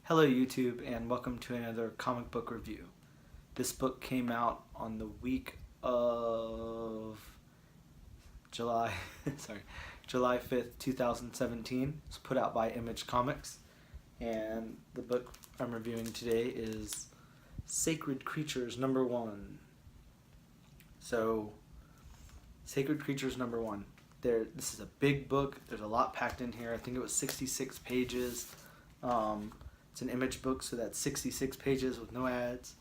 Hello YouTube and welcome to another comic book review. This book came out on the week of July, July 5th, 2017. It's put out by Image Comics, and the book I'm reviewing today is Sacred Creatures #1. So, Sacred Creatures #1. This is a big book. There's a lot packed in here. I think it was 66 pages. It's an Image book, so that's 66 pages with no ads.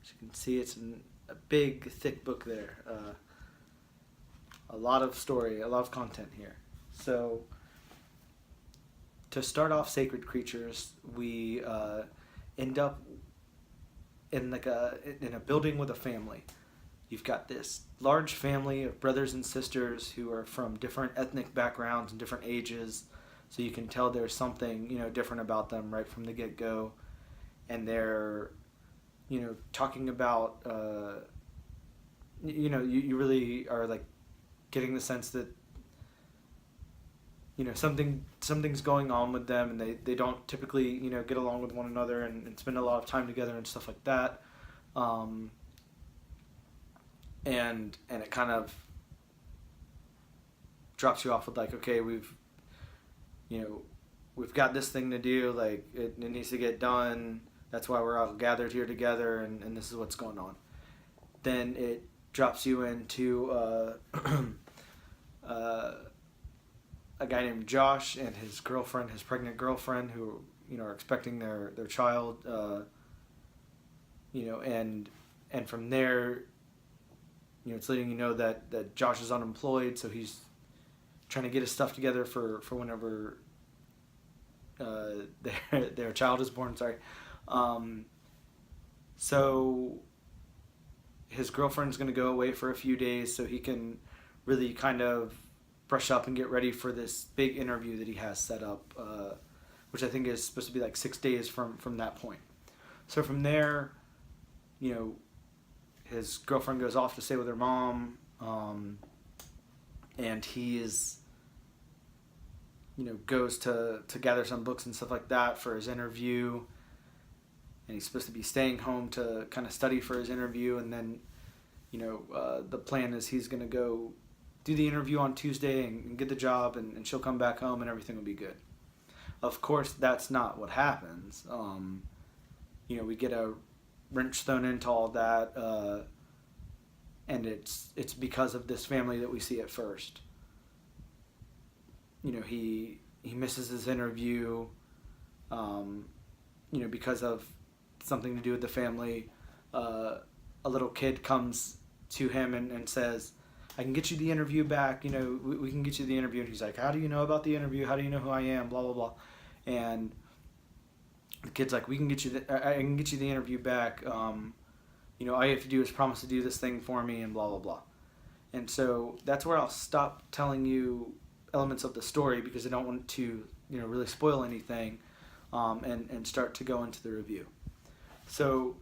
As you can see, it's a big, thick book there. A lot of story, a lot of content here. So, to start off Sacred Creatures, we end up in a building with a family. You've got this large family of brothers and sisters who are from different ethnic backgrounds and different ages. So you can tell there's something, different about them right from the get-go. And they're, talking about, you really are like getting the sense that, something's going on with them, and they don't typically, get along with one another and spend a lot of time together and stuff like that. And it kind of drops you off with like, okay, we've got this thing to do, like it needs to get done. That's why we're all gathered here together, and this is what's going on. Then it drops you into a guy named Josh and his girlfriend, his pregnant girlfriend, who are expecting their child. And from there, it's letting that Josh is unemployed, so he's trying to get his stuff together for whenever their child is born. So his girlfriend's going to go away for a few days so he can really kind of brush up and get ready for this big interview that he has set up, which I think is supposed to be like 6 days from that point. So from there, his girlfriend goes off to stay with her mom, and he is goes to gather some books and stuff like that for his interview, and he's supposed to be staying home to kind of study for his interview, and then the plan is he's going to go do the interview on Tuesday and get the job, and she'll come back home and everything will be good. Of course, that's not what happens. We get a wrench thrown into all that, and it's because of this family that we see at first. He misses his interview, because of something to do with the family. A little kid comes to him and says, I can get you the interview back, we can get you the interview. And he's like, how do you know about the interview? How do you know who I am? Blah, blah, blah. And the kid's like, I can get you the interview back. All you have to do is promise to do this thing for me, and blah, blah, blah. And so that's where I'll stop telling you elements of the story, because I don't want to, really spoil anything, and start to go into the review. So,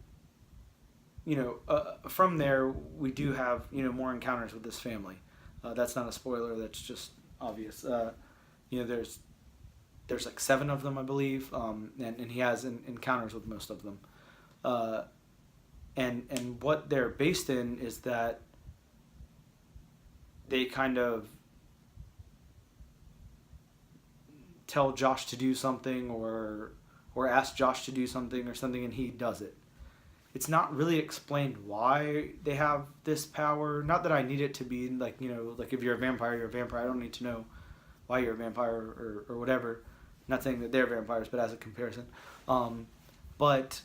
from there, we do have, more encounters with this family. That's not a spoiler, that's just obvious. There's like 7 of them, I believe, and he has encounters with most of them. And what they're based in is that they kind of tell Josh to do something, or ask Josh to do something or something, and he does it. It's not really explained why they have this power. Not that I need it to be like, like if you're a vampire, you're a vampire. I don't need to know why you're a vampire or whatever. Not saying that they're vampires, but as a comparison. But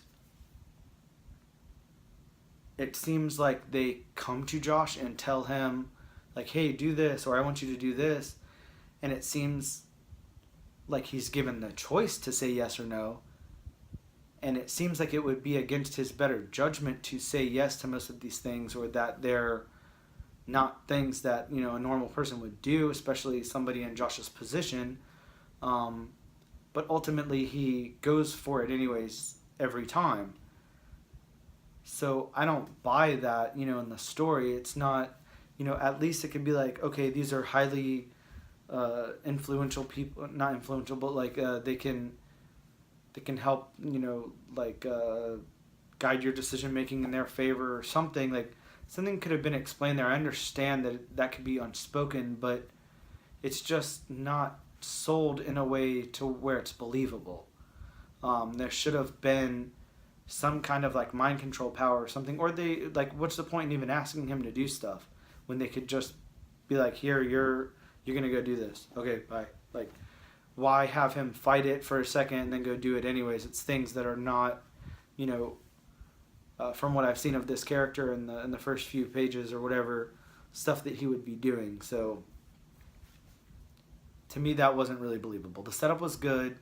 it seems like they come to Josh and tell him, like, hey, do this, or I want you to do this. And it seems like he's given the choice to say yes or no. And it seems like it would be against his better judgment to say yes to most of these things, or that they're not things that, a normal person would do, especially somebody in Josh's position. But ultimately he goes for it anyways every time. So I don't buy that, in the story. It's not, at least it can be like, okay, these are highly influential people, not influential, but like they can that can help, guide your decision making in their favor or something. Like, something could have been explained there. I understand that that could be unspoken, but it's just not sold in a way to where it's believable. There should have been some kind of like mind control power or something, or they like, what's the point in even asking him to do stuff when they could just be like, here, you're gonna go do this. Okay, bye. Like, why have him fight it for a second and then go do it anyways? It's things that are not, from what I've seen of this character in the first few pages or whatever, stuff that he would be doing. So to me, that wasn't really believable. The setup was good.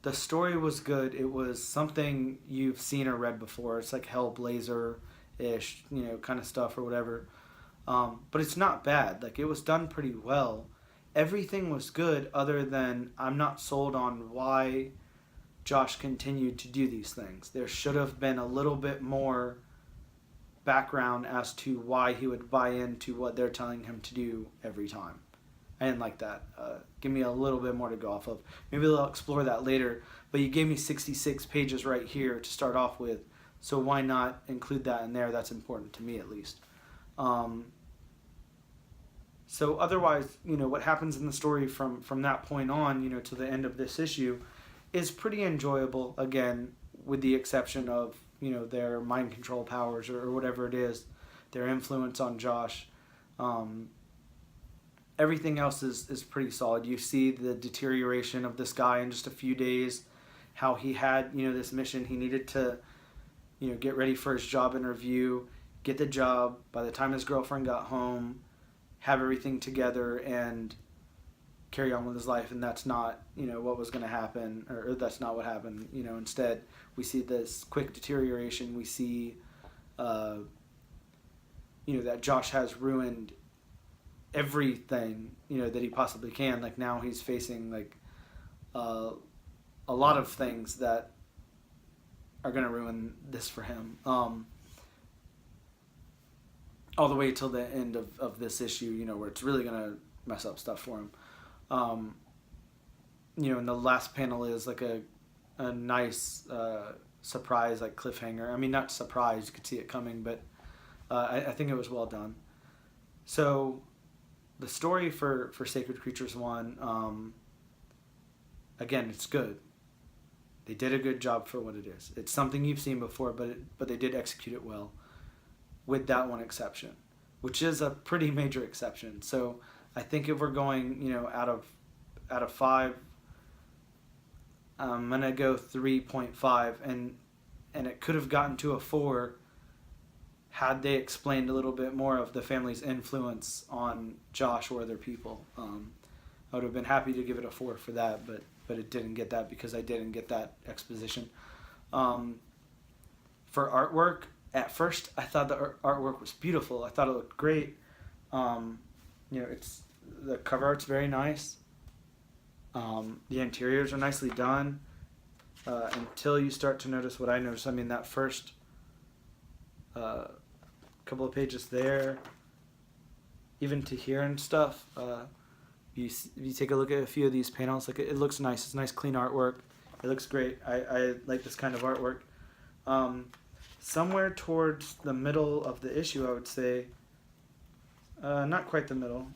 The story was good. It was something you've seen or read before. It's like Hellblazer-ish, kind of stuff or whatever. But it's not bad. Like, it was done pretty well. Everything was good other than I'm not sold on why Josh continued to do these things. There should have been a little bit more background as to why he would buy into what they're telling him to do every time. I didn't like that. Give me a little bit more to go off of. Maybe they'll explore that later. But you gave me 66 pages right here to start off with, so why not include that in there? That's important to me, at least. So otherwise, what happens in the story from that point on, to the end of this issue, is pretty enjoyable. Again, with the exception of their mind control powers or whatever it is, their influence on Josh. Everything else is pretty solid. You see the deterioration of this guy in just a few days, how he had, this mission. He needed to, get ready for his job interview, get the job. By the time his girlfriend got home, have everything together and carry on with his life. And that's not, what was going to happen, or that's not what happened. Instead, we see this quick deterioration. We see, that Josh has ruined everything that he possibly can. Like, now he's facing like a lot of things that are going to ruin this for him, all the way till the end of this issue, where it's really going to mess up stuff for him. And the last panel is like a nice surprise, like cliffhanger. I mean, not surprise, you could see it coming, but I think it was well done. So the story for Sacred Creatures 1, again, it's good. They did a good job for what it is. It's something you've seen before, but they did execute it well, with that one exception, which is a pretty major exception. So I think if we're going, out of 5, I'm gonna go 3.5, and it could have gotten to a 4 had they explained a little bit more of the family's influence on Josh or other people. I would have been happy to give it a 4 for that, but it didn't get that because I didn't get that exposition. For artwork, at first I thought the artwork was beautiful. I thought it looked great. It's the cover art's very nice. The interiors are nicely done, until you start to notice what I noticed. I mean, that first couple of pages there, even to here and stuff, you take a look at a few of these panels, like, it looks nice. It's nice, clean artwork. It looks great. I like this kind of artwork. Somewhere towards the middle of the issue, I would say, not quite the middle,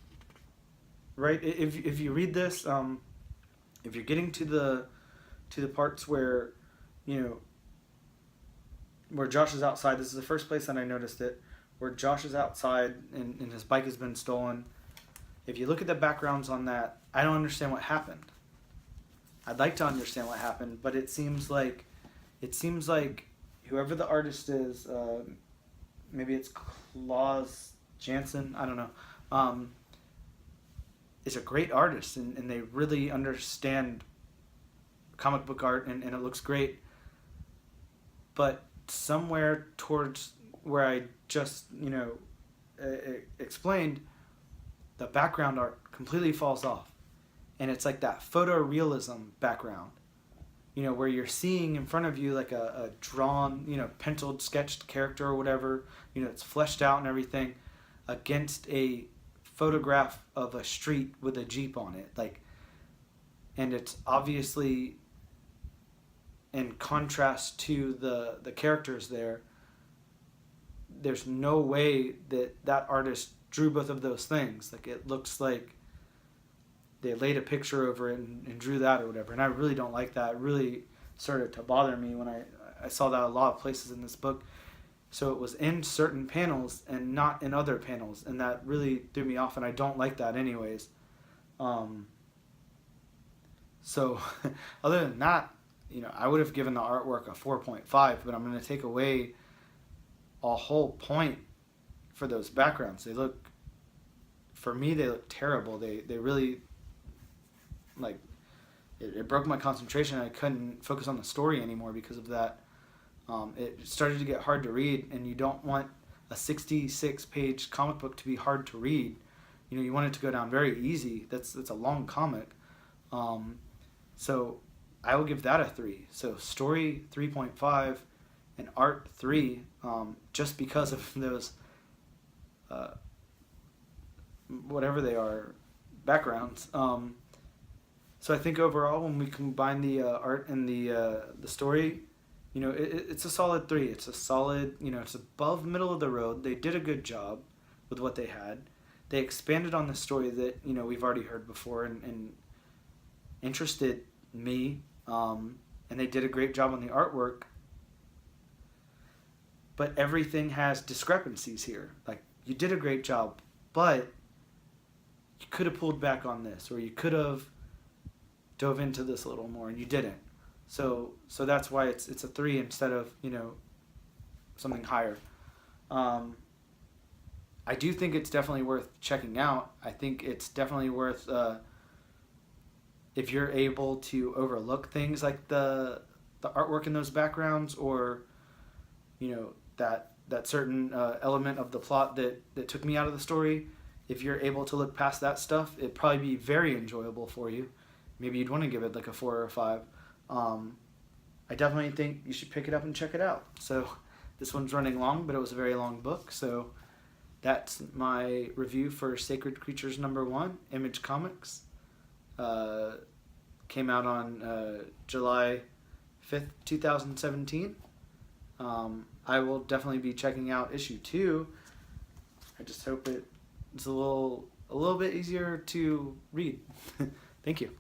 right? If you read this, if you're getting to the parts where, where Josh is outside, this is the first place that I noticed it, where Josh is outside and his bike has been stolen. If you look at the backgrounds on that, I don't understand what happened. I'd like to understand what happened, but it seems like whoever the artist is, maybe it's Klaus Janson, I don't know, is a great artist, and they really understand comic book art, and it looks great. But somewhere towards where I just, explained, the background art completely falls off. And it's like that photorealism background, where you're seeing in front of you like a drawn, penciled, sketched character or whatever, it's fleshed out and everything, against a photograph of a street with a Jeep on it. Like, and it's obviously in contrast to the characters there, there's no way that artist drew both of those things. Like, it looks like they laid a picture over it and drew that or whatever. And I really don't like that. It really started to bother me when I saw that a lot of places in this book. So it was in certain panels and not in other panels. And that really threw me off, and I don't like that anyways. So other than that, I would have given the artwork a 4.5, but I'm going to take away a whole point for those backgrounds. For me, they look terrible. They really, like, it broke my concentration. I couldn't focus on the story anymore because of that. It started to get hard to read, and you don't want a 66-page comic book to be hard to read. You want it to go down very easy. That's a long comic. So I will give that a 3. So story 3.5 and art 3, just because of those, whatever they are, backgrounds. So I think overall, when we combine the art and the story, it's a solid 3. It's a solid, it's above middle of the road. They did a good job with what they had. They expanded on the story that, we've already heard before and interested me. And they did a great job on the artwork. But everything has discrepancies here. Like, you did a great job, but you could have pulled back on this, or you could have dove into this a little more, and you didn't. So that's why it's a 3 instead of, something higher. I do think it's definitely worth checking out. I think it's definitely worth, if you're able to overlook things like the artwork in those backgrounds, or that certain element of the plot that took me out of the story. If you're able to look past that stuff, it'd probably be very enjoyable for you. Maybe you'd want to give it like a 4 or a 5. I definitely think you should pick it up and check it out. So this one's running long, but it was a very long book. So that's my review for Sacred Creatures #1, Image Comics. Came out on July 5th, 2017. I will definitely be checking out issue 2. I just hope it's a little bit easier to read. Thank you.